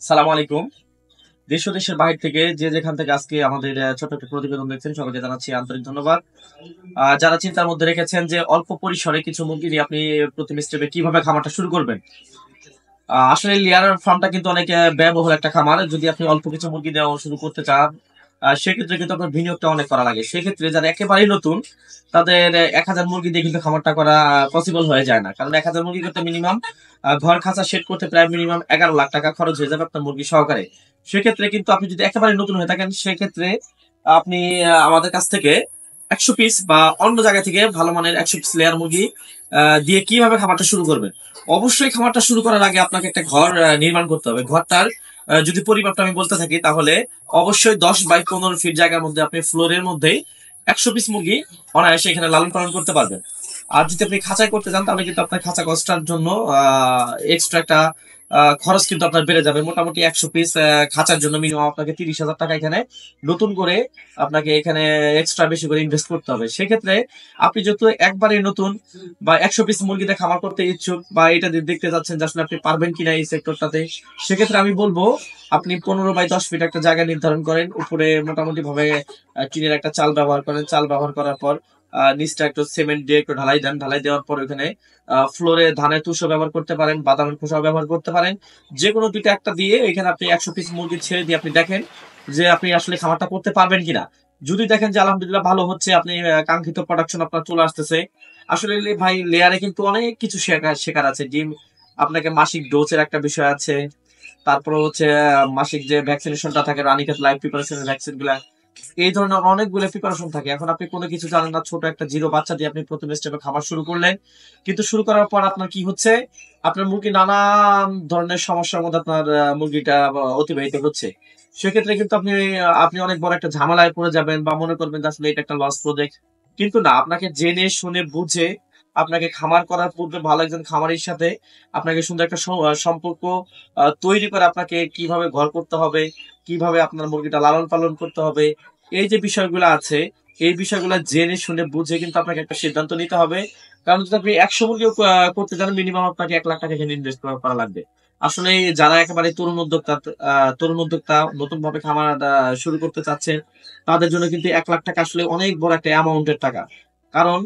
সালাম আলাইকুম। দেশ ও দেশের বাইরে থেকে যে যেখান থেকে আজকে আমাদের ছোট্ট একটা প্রতিবেদন দেখছেন সবাইকে জানাচ্ছি আন্তরিক ধন্যবাদ। যারা চিন্তার মধ্যে রেখেছেন যে অল্প পরিসরে কিছু মুরগি নিয়ে আপনি প্রথম স্টেপে কিভাবে খামারটা শুরু করবেন। আসলে লেয়ার ফার্মটা কিন্তু অনেক ব্যয়বহুল একটা খামার। যদি আপনি অল্প কিছু মুরগি দেওয়া শুরু করতে চান, সেক্ষেত্রে কিন্তু আপনার বিনিয়োগটা অনেক করা লাগে। সেক্ষেত্রে যারা একেবারেই নতুন, তাদের ১,০০০ মুরগি দিয়ে কিন্তু খামারটা করা পসিবল হয়ে যায় না। কারণ ১,০০০ মুরগি করতে মিনিমাম ঘর খাঁচা সেট করতে প্রায় মিনিমাম ১১ লাখ টাকা খরচ হয়ে যাবে আপনার মুরগি সহকারে। সেক্ষেত্রে কিন্তু আপনি যদি একেবারে নতুন হয়ে থাকেন, সেক্ষেত্রে আপনি আমাদের কাছ থেকে ১০০ পিস বা অন্য জায়গা থেকে ভালো মানের ১০০ পিস লেয়ার মুরগি দিয়ে কিভাবে খামারটা শুরু করবেন। অবশ্যই খামারটা শুরু করার আগে আপনাকে একটা ঘর নির্মাণ করতে হবে। ঘরটার যদি পরিমাপটা আমি বলতে থাকি, তাহলে অবশ্যই 10 বাই 15 ফিট জায়গার মধ্যে আপনি ফ্লোরের মধ্যেই ১০০ পিস মুরগি অনায়াসে এখানে লালন পালন করতে পারবেন। আর যদি আপনি খাঁচায় করতে চান, তাহলে কিন্তু আপনার খাঁচা কস্টার জন্য এক্সট্রা একটা খরচ কিন্তু আপনার বেড়ে যাবে। মোটামুটি ১০০ পিস খাঁচার জন্য মিনিমাম আপনাকে ৩০,০০০ টাকা এখানে নতুন করে আপনাকে এখানে এক্সট্রা বেশি করে ইনভেস্ট করতে হবে। সেক্ষেত্রে আপনি যেহেতু একবারে নতুন বা ১০০ পিস মুরগিতে খামার করতে ইচ্ছুক, বা এটা দেখতে যাচ্ছেন যে আসলে আপনি পারবেন কিনা এই সেক্টরটাতে, সেক্ষেত্রে আমি বলবো আপনি ১৫ বাই ১০ ফিট একটা জায়গা নির্ধারণ করেন। উপরে মোটামুটি ভাবে টিনের একটা চাল ব্যবহার করেন। চাল ব্যবহার করার পর নিচটা একটু সিমেন্ট দিয়ে একটু ঢালাই দেন। ঢালাই দেওয়ার পর ওখানে ফ্লোরে ধানের তুষও ব্যবহার করতে পারেন, বাদামের খোসাও ব্যবহার করতে পারেন। যে কোনো দুইটা একটা দিয়ে এখানে আপনি ১০০ পিস মুরগি ছেড়ে দিয়ে আপনি দেখেন যে আপনি আসলে খামারটা করতে পারবেন কিনা। যদি দেখেন যে আলহামদুলিল্লাহ ভালো হচ্ছে, আপনি কাঙ্ক্ষিত প্রোডাকশন আপনার চলে আসতেছে। আসলে ভাই, লেয়ারে কিন্তু অনেক কিছু শেখার শেখার আছে। ডিম আপনাকে মাসিক ডোজের একটা বিষয় আছে। তারপরে হচ্ছে মাসিক যে ভ্যাকসিনেশনটা থাকে, রানীক্ষেত লাইফ প্রিপারেশনের ভ্যাকসিন গুলা, এই ধরনের অনেকগুলো প্রিপারেশন থাকে। এখন আপনি কোনো কিছু জানেন না, ছোট একটা জিরো বাচ্চা দিয়ে আপনি প্রথম স্টেপে খাবার শুরু করলেন, কিন্তু শুরু করার পর আপনার কি হচ্ছে, আপনার মুরগি নানান ধরনের সমস্যার মধ্যে আপনার মুরগিটা অতিবাহিত হচ্ছে। সেক্ষেত্রে কিন্তু আপনি আপনি অনেক বড় একটা ঝামেলায় পড়ে যাবেন, বা মনে করবেন যে আসলে এটা একটা লস প্রজেক্ট। কিন্তু না, আপনাকে জেনে শুনে বুঝে আপনাকে খামার করার পূর্বে ভালো একজন খামারির সাথে আপনাকে সুন্দর একটা সম্পর্ক তৈরি করে আপনাকে কিভাবে ঘর করতে হবে, কিভাবে আপনার মুরগিটা লালন পালন করতে হবে, এই যে বিষয়গুলো আছে, এই বিষয়গুলো জেনে শুনে বুঝে কিন্তু আপনাকে একটা সিদ্ধান্ত নিতে হবে। কারণ যদি আপনি ১০০ মুরগিও করতে চান, মিনিমাম আপনাকে ১ লাখ টাকা এখানে ইনভেস্ট করা লাগবে। আসলে যারা একেবারে তরুণ উদ্যোক্তা নতুন ভাবে খামার শুরু করতে চাচ্ছেন, তাদের জন্য কিন্তু ১ লাখ টাকা আসলে অনেক বড় একটা অ্যামাউন্টের টাকা। কারণ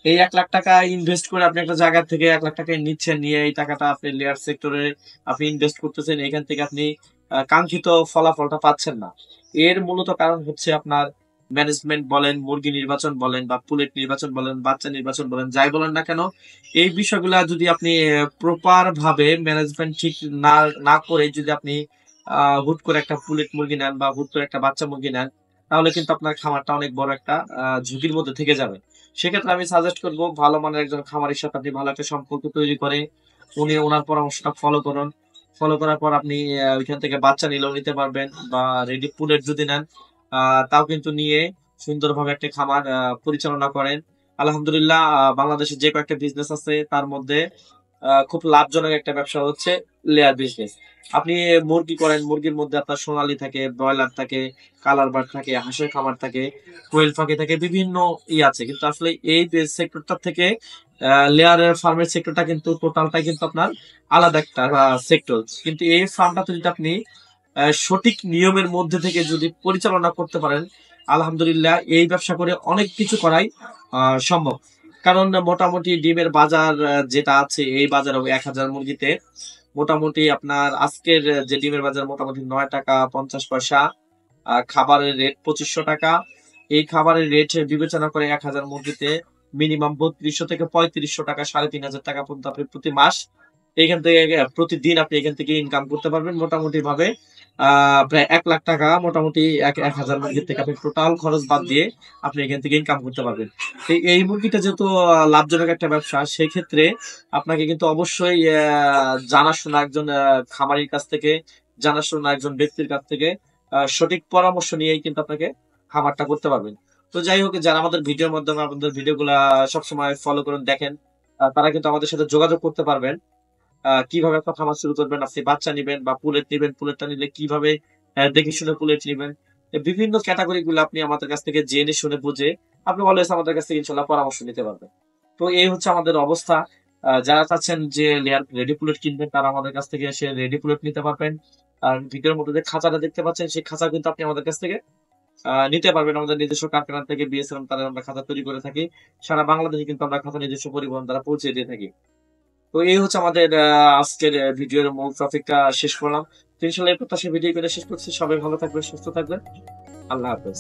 এই ১ লাখ টাকা ইনভেস্ট করে আপনি একটা জায়গা থেকে ১ লাখ টাকা নিচ্ছেন, নিয়ে এই টাকাটা আপনি লেয়ার সেক্টরে আপনি ইনভেস্ট করতেছেন, এখান থেকে আপনি কাঙ্ক্ষিত ফলাফলটা পাচ্ছেন না। এর মূলত কারণ হচ্ছে আপনার ম্যানেজমেন্ট বলেন, মুরগি নির্বাচন বলেন, বা পুলেট নির্বাচন বলেন, বাচ্চা নির্বাচন বলেন, যাই বলেন না কেন, এই বিষয়গুলা যদি আপনি প্রপার ভাবে ম্যানেজমেন্ট ঠিক না না করে যদি আপনি হুট করে একটা পুলেট মুরগি নেন বা হুট করে একটা বাচ্চা মুরগি নেন, তাহলে কিন্তু আপনার খামারটা অনেক বড় একটা ঝুঁকির মধ্যে থেকে যাবে। সেক্ষেত্রে আমি সাজেস্ট করবো ভালো মানের একজন খামারের সাথে আপনি ভালো একটা সম্পর্ক তৈরি করে ওনার পরামর্শটা ফলো করুন। ফলো করার পর আপনি ওইখান থেকে বাচ্চা নিলেও নিতে পারবেন, বা রেডি পুলেট যদি নেন তাও কিন্তু নিয়ে সুন্দরভাবে একটা খামার পরিচালনা করেন। আলহামদুলিল্লাহ, বাংলাদেশে যে কয়েকটা বিজনেস আছে তার মধ্যে খুব লাভজনক একটা ব্যবসা হচ্ছে লেয়ার বিজনেস। আপনি মুরগি করেন, মুরগির মধ্যে আপনার সোনালী থাকে, ব্রয়লার থাকে, কালার বার্ড থাকে, হাঁসের খামার থাকে, কোয়েল পাখি থাকে, বিভিন্ন আছে। কিন্তু আসলে এই সেক্টরটা থেকে লেয়ারের ফার্মের সেক্টরটা কিন্তু টোটালটাই কিন্তু আপনার আলাদা একটা সেক্টর। কিন্তু এই ফার্মটা যদি আপনি সঠিক নিয়মের মধ্যে থেকে যদি পরিচালনা করতে পারেন, আলহামদুলিল্লাহ এই ব্যবসা করে অনেক কিছু করাই সম্ভব। কারণ মোটামুটি ডিমের বাজার যেটা আছে, এই বাজারে ১,০০০ মুরগিতে মোটামুটি আপনার আজকের যে ডিমের বাজার মোটামুটি ৯ টাকা ৫০ পয়সা। খাবারের রেট ২৫০০ টাকা। এই খাবারের রেট বিবেচনা করে ১,০০০ মুরগিতে মিনিমাম ৩২০০ থেকে ৩৫০০ টাকা, ৩৫০০ টাকা পর্যন্ত আপনি প্রতি মাস এখান থেকে প্রতিদিন আপনি এখান থেকে ইনকাম করতে পারবেন মোটামুটি ভাবে। প্রায় ১ লাখ টাকা মোটামুটি ১,০০০ মুরগির থেকে আপনি টোটাল খরচ বাদ দিয়ে আপনি এখান থেকে ইনকাম করতে পারবেন। এই মুরগিটা যেহেতু লাভজনক একটা ব্যবসা, সেই ক্ষেত্রে আপনাকে কিন্তু অবশ্যই জানাশোনা একজন খামারির কাছ থেকে, জানাশোনা একজন ব্যক্তির কাছ থেকে সঠিক পরামর্শ নিয়েই কিন্তু আপনাকে খামারটা করতে পারবেন। তো যাই হোক, যারা আমাদের ভিডিওর মাধ্যমে আমাদের ভিডিওগুলা সবসময় ফলো করেন দেখেন, তারা কিন্তু আমাদের সাথে যোগাযোগ করতে পারবেন। কিভাবে একটা খামার শুরু করবেন, আপনি বাচ্চা নিবেন বা পুলেট নিবেন, পুলেটটা নিলে কিভাবে দেখে শুনে পুলেট নিবেন, এই বিভিন্ন ক্যাটাগরি গুলো আপনি আমাদের কাছ থেকে জেনে শুনে বুঝে আপনি অলওয়েজ আমাদের কাছ থেকে ইনশাল্লাহ পরামর্শ নিতে পারবেন। তো এই হচ্ছে আমাদের অবস্থা। যারা চাচ্ছেন যে লেয়ার রেডি পুলেট কিনবেন, তারা আমাদের কাছ থেকে এসে রেডি পুলেট নিতে পারবেন। আর ভিডিওর মধ্যে যে খাঁচাটা দেখতে পাচ্ছেন সেই খাঁচা কিন্তু আপনি আমাদের কাছ থেকে নিতে পারবেন। আমাদের নিজস্ব কারখানা থেকে বিএসএম তাদের আমরা খাঁচা তৈরি করে থাকি। সারা বাংলাদেশে কিন্তু আমরা খাঁচা নিজস্ব পরিবহন দ্বারা পৌঁছে দিয়ে থাকি। তো এই হচ্ছে আমাদের আজকের ভিডিওর মূল টপিকটা শেষ করলাম। তো ইনশাল্লাহ এই প্রত্যাশা ভিডিও করে শেষ করছি। সবাই ভালো থাকবেন, সুস্থ থাকবেন। আল্লাহ হাফেজ।